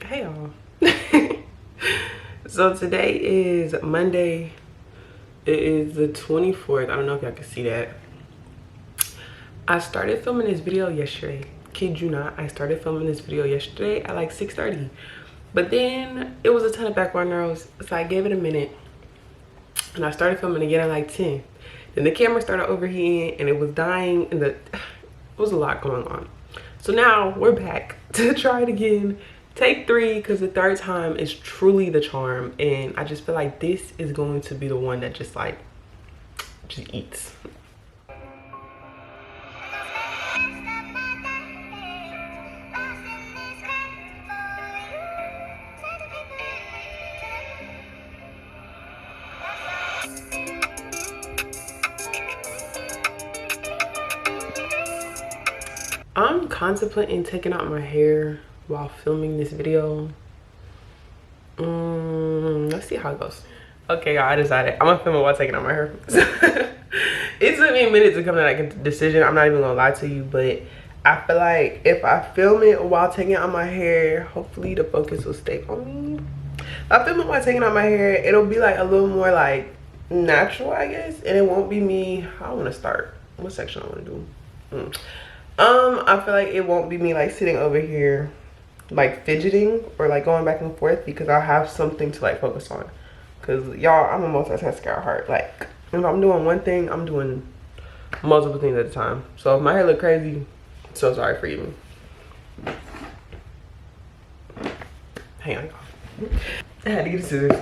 Hey y'all. So today is Monday. It is the 24th. I don't know if y'all can see that. I started filming this video yesterday. Kid you not, I started filming this video yesterday at like 6:30. But then it was a ton of background noise, so I gave it a minute. And I started filming again at like 10. Then the camera started overheating and it was dying and it was a lot going on. So now we're back to try it again. Take 3, because the third time is truly the charm, and I just feel like this is going to be the one that just eats. I'm contemplating taking out my hair while filming this video. Let's see how it goes. Okay, y'all, I decided I'm gonna film it while taking out my hair. It took me a minute to come to like a decision. I'm not even gonna lie to you, but I feel like if I film it while taking out my hair, hopefully the focus will stay on me. If I film it while taking out my hair, it'll be like a little more like natural, I guess, and it won't be me. I want to start. What section I want to do? I feel like it won't be me like sitting over here like fidgeting or like going back and forth, because I'll have something to like focus on. Because y'all, I'm a multitasker at heart. Like if I'm doing one thing, I'm doing multiple things at a time. So if my hair look crazy, so sorry for you. Hang on, y'all. I had to get the scissors.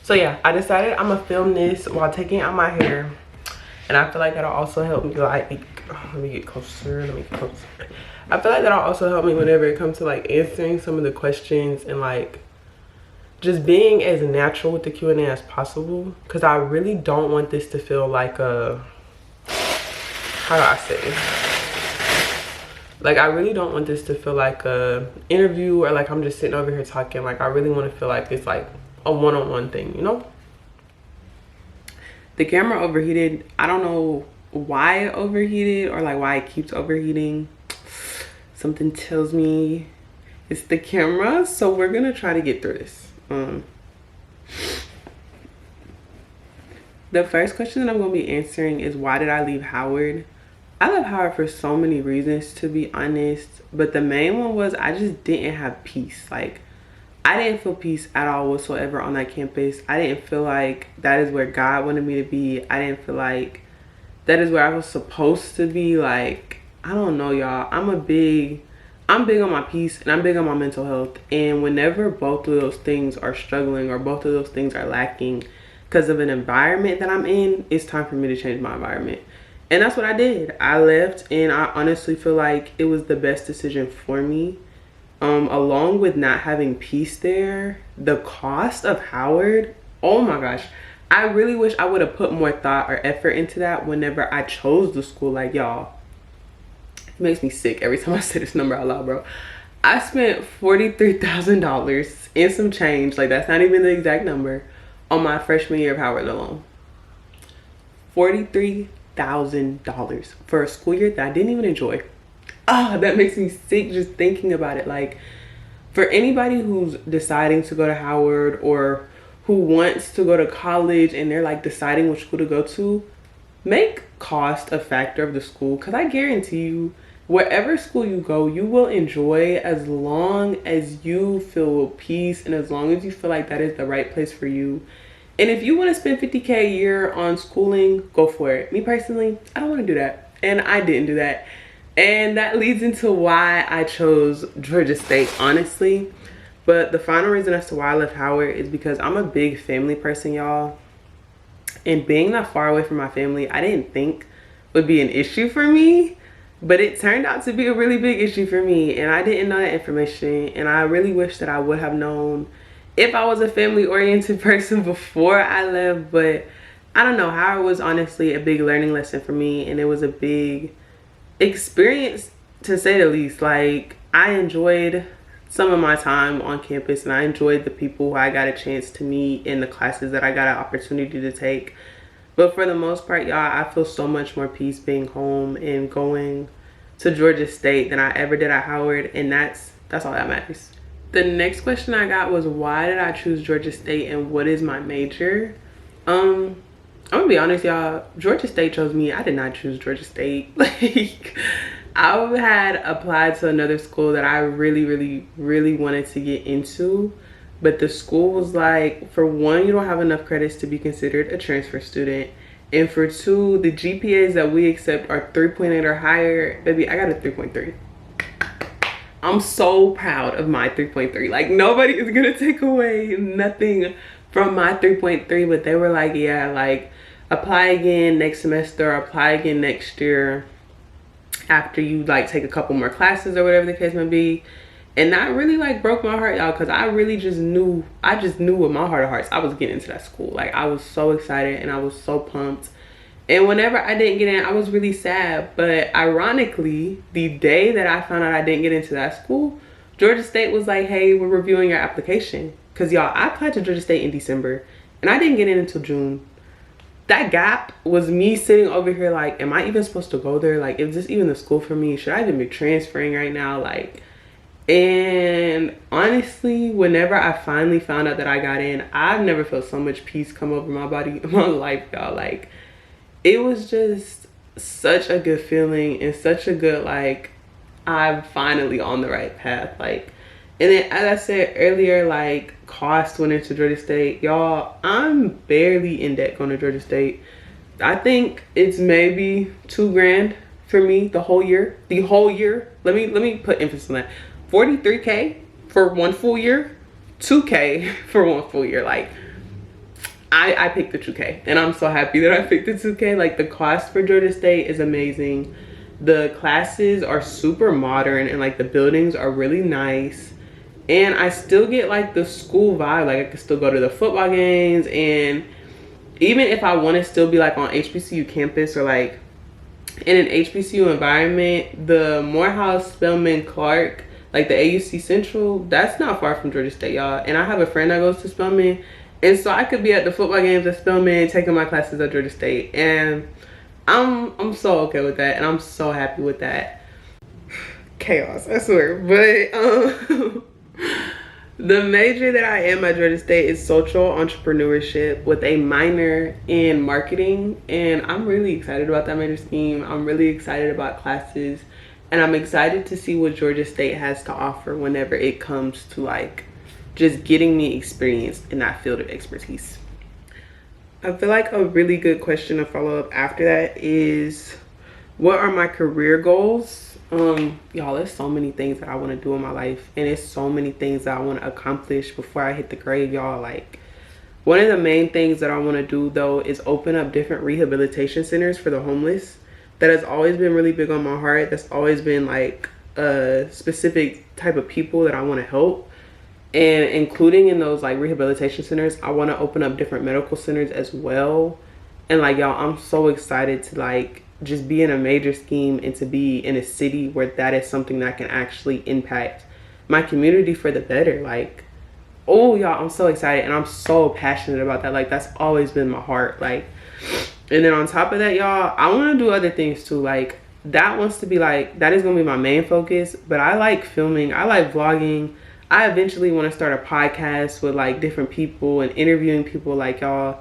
So yeah, I decided I'm gonna film this while taking out my hair, and I feel like that'll also help me like, let me get closer. I feel like that'll also help me whenever it comes to like answering some of the questions and like just being as natural with the Q&A as possible, because I really don't want this to feel like a, how do I say, like I really don't want this to feel like a interview or like I'm just sitting over here talking. Like I really want to feel like it's like a one-on-one thing, you know? The camera overheated. I don't know why it overheated or like why it keeps overheating. Something tells me it's the camera, so we're gonna try to get through this. The first question that I'm gonna be answering is, why did I leave Howard? I left Howard for so many reasons, to be honest, but the main one was I just didn't have peace. Like I didn't feel peace at all whatsoever on that campus. I didn't feel like that is where God wanted me to be. I didn't feel like that is where I was supposed to be. Like, I don't know, y'all. I'm big on my peace and I'm big on my mental health. And whenever both of those things are struggling or both of those things are lacking because of an environment that I'm in, it's time for me to change my environment. And that's what I did. I left, and I honestly feel like it was the best decision for me. Along with not having peace there, the cost of Howard, oh my gosh. I really wish I would have put more thought or effort into that whenever I chose the school. Like, y'all, it makes me sick every time I say this number out loud, bro. I spent $43,000 and some change, like that's not even the exact number, on my freshman year of Howard alone. $43,000 for a school year that I didn't even enjoy. Ah, that makes me sick just thinking about it. Like, for anybody who's deciding to go to Howard or who wants to go to college and they're like deciding which school to go to, make cost a factor of the school, because I guarantee you, wherever school you go, you will enjoy as long as you feel peace and as long as you feel like that is the right place for you. And if you want to spend $50K a year on schooling, go for it. Me personally, I don't want to do that, and I didn't do that. And that leads into why I chose Georgia State, honestly. But the final reason as to why I left Howard is because I'm a big family person, y'all. And being that far away from my family, I didn't think would be an issue for me. But it turned out to be a really big issue for me. And I didn't know that information. And I really wish that I would have known if I was a family-oriented person before I left. But I don't know. Howard was honestly a big learning lesson for me. And it was a big experience, to say the least. Like, I enjoyed some of my time on campus, and I enjoyed the people who I got a chance to meet in the classes that I got an opportunity to take. But for the most part, y'all, I feel so much more peace being home and going to Georgia State than I ever did at Howard, and that's all that matters. The next question I got was, why did I choose Georgia State and what is my major? I'm gonna be honest, y'all. Georgia State chose me. I did not choose Georgia State. Like, I had applied to another school that I really, really, really wanted to get into. But the school was like, for one, you don't have enough credits to be considered a transfer student. And for two, the GPAs that we accept are 3.8 or higher. Baby, I got a 3.3. I'm so proud of my 3.3. Like, nobody is gonna take away nothing from my 3.3, but they were like, yeah, like, apply again next semester, apply again next year after you like take a couple more classes or whatever the case may be. And that really like broke my heart, y'all, because I really just knew with my heart of hearts I was getting into that school. Like, I was so excited and I was so pumped. And whenever I didn't get in, I was really sad. But ironically, the day that I found out I didn't get into that school, Georgia State was like, hey, we're reviewing your application. Because, y'all, I applied to Georgia State in December and I didn't get in until June. That gap was me sitting over here like, am I even supposed to go there? Like, is this even the school for me? Should I even be transferring right now? Like, and honestly, whenever I finally found out that I got in, I've never felt so much peace come over my body in my life, y'all. Like, it was just such a good feeling and such a good, like, I'm finally on the right path. Like, and then as I said earlier, like, cost went into Georgia State. Y'all, I'm barely in debt going to Georgia State. I think it's maybe $2,000 for me the whole year. Let me put emphasis on that. 43K for one full year, 2K for one full year. Like, I picked the 2K and I'm so happy that I picked the 2K. Like, the cost for Georgia State is amazing. The classes are super modern and like the buildings are really nice. And I still get like the school vibe. Like, I can still go to the football games, and even if I want to still be like on HBCU campus or like in an HBCU environment, the Morehouse, Spelman, Clark, like the AUC Central, that's not far from Georgia State, y'all. And I have a friend that goes to Spelman, and so I could be at the football games at Spelman, taking my classes at Georgia State, and I'm so okay with that, and I'm so happy with that. Chaos, I swear. But the major that I am at Georgia State is social entrepreneurship with a minor in marketing, and I'm really excited about that major scheme. I'm really excited about classes, and I'm excited to see what Georgia State has to offer whenever it comes to like just getting me experience in that field of expertise. I feel like a really good question to follow up after that is, what are my career goals? Y'all, there's so many things that I want to do in my life, and it's so many things that I want to accomplish before I hit the grave, y'all. Like, one of the main things that I want to do though is open up different rehabilitation centers for the homeless. That has always been really big on my heart. That's always been like a specific type of people that I want to help. And including in those like rehabilitation centers, I want to open up different medical centers as well. And like, y'all, I'm so excited to like just be in a major scheme and to be in a city where that is something that can actually impact my community for the better. Like, oh y'all, I'm so excited and I'm so passionate about that. Like, that's always been my heart. Like, and then on top of that, y'all, I want to do other things too. Like, that wants to be like, that is going to be my main focus. But I like filming, I like vlogging. I eventually want to start a podcast with like different people and interviewing people like y'all.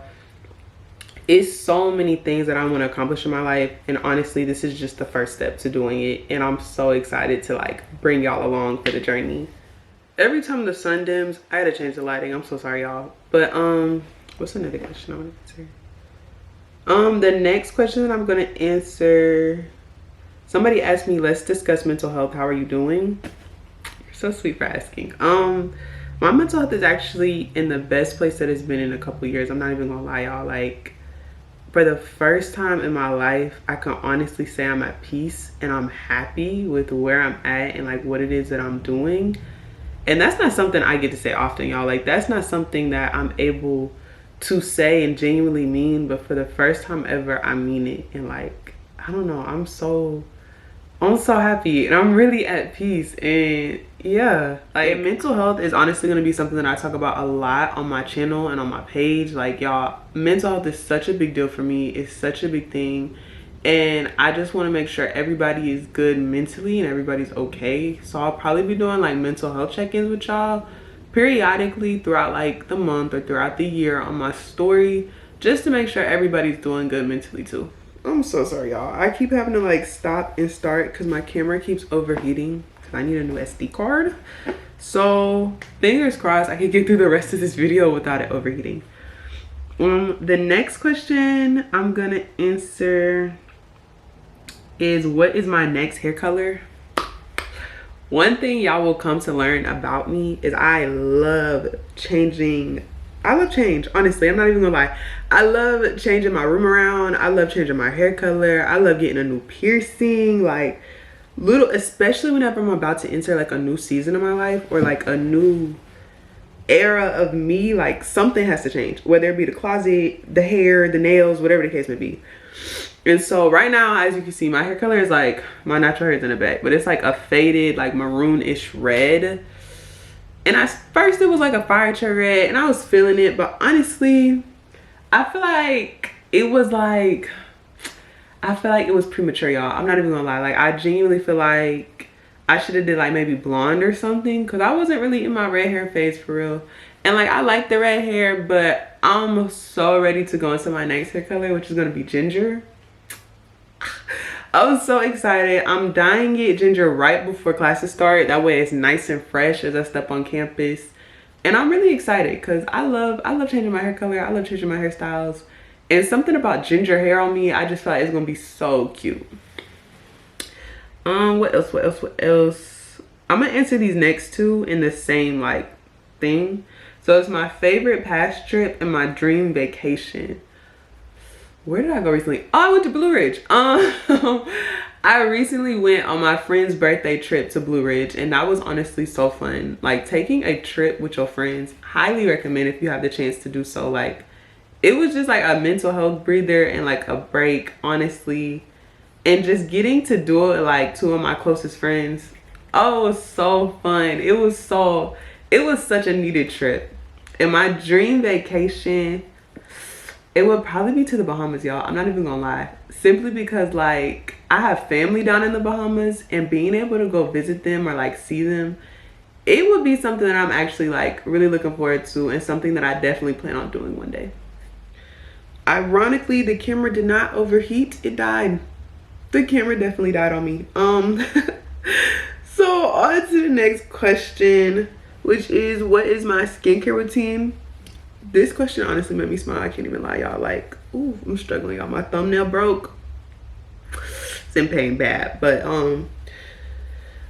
It's so many things that I want to accomplish in my life, and honestly, this is just the first step to doing it, and I'm so excited to like bring y'all along for the journey. Every time the sun dims, I had to change the lighting. I'm so sorry, y'all. But what's another question I want to answer? The next question that I'm going to answer, somebody asked me, let's discuss mental health. How are you doing? So sweet for asking. My mental health is actually in the best place that it's been in a couple years. I'm not even gonna lie, y'all. Like, for the first time in my life, I can honestly say I'm at peace and I'm happy with where I'm at and like what it is that I'm doing. And that's not something I get to say often, y'all. Like, that's not something that I'm able to say and genuinely mean, but for the first time ever, I mean it. And like, I don't know, I'm so happy and I'm really at peace. And yeah, like, mental health is honestly going to be something that I talk about a lot on my channel and on my page. Like, y'all, mental health is such a big deal for me. It's such a big thing, and I just want to make sure everybody is good mentally and everybody's okay. So I'll probably be doing like mental health check-ins with y'all periodically throughout like the month or throughout the year on my story, just to make sure everybody's doing good mentally too. I'm so sorry, y'all. I keep having to like stop and start because my camera keeps overheating because I need a new SD card. So fingers crossed I can get through the rest of this video without it overheating. The next question I'm gonna answer is, what is my next hair color? One thing y'all will come to learn about me is I love changing. I love change, honestly. I'm not even gonna lie. I love changing my room around. I love changing my hair color. I love getting a new piercing, like little, especially whenever I'm about to enter like a new season of my life or like a new era of me. Like something has to change, whether it be the closet, the hair, the nails, whatever the case may be. And so right now, as you can see, my hair color is like, my natural hair is in the back, but it's like a faded like maroon-ish red. And at first it was like a fire chair red and I was feeling it, but honestly I feel like it was premature, y'all. I'm not even gonna lie. Like I genuinely feel like I should have did like maybe blonde or something, because I wasn't really in my red hair phase for real. And like I like the red hair, but I'm so ready to go into my next hair color, which is gonna be ginger. I was so excited. I'm dyeing it ginger right before classes start. That way it's nice and fresh as I step on campus. And I'm really excited because I love changing my hair color. I love changing my hairstyles. And something about ginger hair on me, I just feel like it's gonna be so cute. What else? I'm gonna answer these next two in the same like thing. So it's my favorite past trip and my dream vacation. Where did I go recently? Oh, I went to Blue Ridge. I recently went on my friend's birthday trip to Blue Ridge, and that was honestly so fun. Like taking a trip with your friends, highly recommend if you have the chance to do so. Like it was just like a mental health breather and like a break, honestly. And just getting to do it like two of my closest friends. Oh, it was so fun. It was such a needed trip. And my dream vacation, it would probably be to the Bahamas, y'all. I'm not even gonna lie. Simply because like I have family down in the Bahamas, and being able to go visit them or like see them, it would be something that I'm actually like really looking forward to, and something that I definitely plan on doing one day. Ironically, the camera did not overheat. It died. The camera definitely died on me. So on to the next question, which is, what is my skincare routine? This question honestly made me smile. I can't even lie, y'all. Like, ooh, I'm struggling, y'all. My thumbnail broke. It's in pain bad. But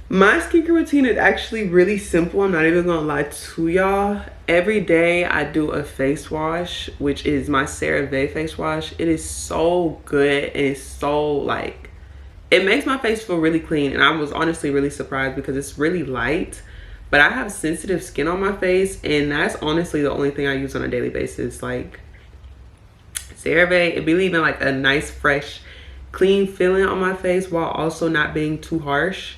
my skincare routine is actually really simple. I'm not even gonna lie to y'all. Every day I do a face wash, which is my CeraVe face wash. It is so good, and it's so like, it makes my face feel really clean. And I was honestly really surprised because it's really light. But I have sensitive skin on my face, and that's honestly the only thing I use on a daily basis. Like CeraVe, it be leaving like a nice, fresh, clean feeling on my face while also not being too harsh.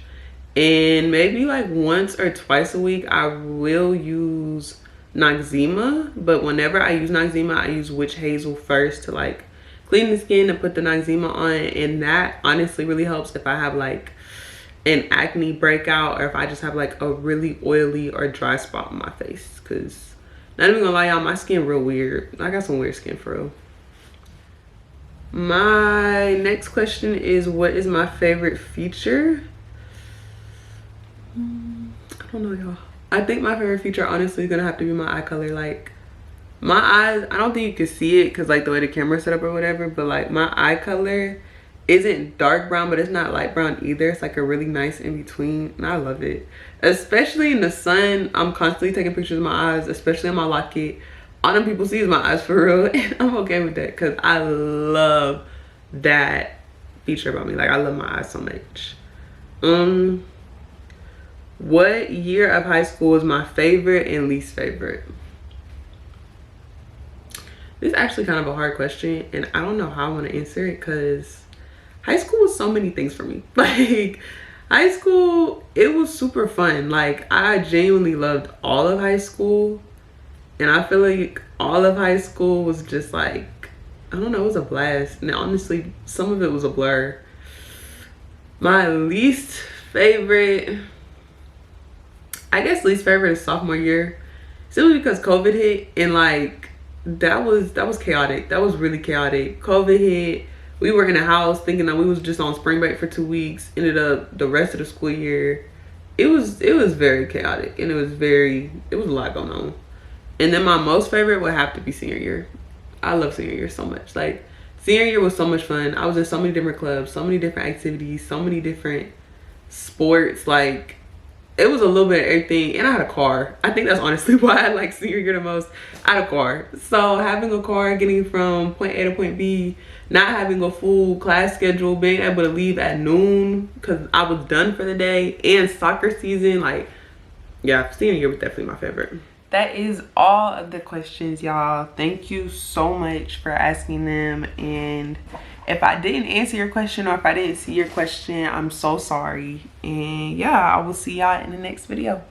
And maybe like once or twice a week, I will use Noxzema. But whenever I use Noxzema, I use Witch Hazel first to like clean the skin and put the Noxzema on. And that honestly really helps if I have like an acne breakout, or if I just have like a really oily or dry spot on my face. Because not even gonna lie, y'all, my skin real weird. I got some weird skin for real. My next question is, what is my favorite feature? I don't know, y'all. I think my favorite feature honestly is gonna have to be my eye color. Like my eyes, I don't think you can see it because like the way the camera's set up or whatever, but like my eye color isn't dark brown, but it's not light brown either. It's like a really nice in between, and I love it. Especially in the sun, I'm constantly taking pictures of my eyes, especially on my locket. All them people see is my eyes for real, and I'm okay with that because I love that feature about me. Like I love my eyes so much. What year of high school was my favorite and least favorite? This is actually kind of a hard question, and I don't know how I want to answer it because high school was so many things for me. Like high school, it was super fun. Like I genuinely loved all of high school, and I feel like all of high school was just like I don't know, it was a blast. And honestly, some of it was a blur. My least favorite, I guess least favorite is sophomore year. Simply because COVID hit, and like that was chaotic. That was really chaotic. COVID hit. We were in a house thinking that we was just on spring break for 2 weeks. Ended up the rest of the school year. It was very chaotic, and it was a lot going on. And then my most favorite would have to be senior year. I love senior year so much. Like senior year was so much fun. I was in so many different clubs, so many different activities, so many different sports. Like it was a little bit of everything, and I had a car. I think that's honestly why I like senior year the most. I had a car. So having a car, getting from point A to point B, not having a full class schedule, being able to leave at noon because I was done for the day, and soccer season, like yeah, senior year was definitely my favorite. That is all of the questions, y'all. Thank you so much for asking them. And if I didn't answer your question, or if I didn't see your question, I'm so sorry. And yeah, I will see y'all in the next video.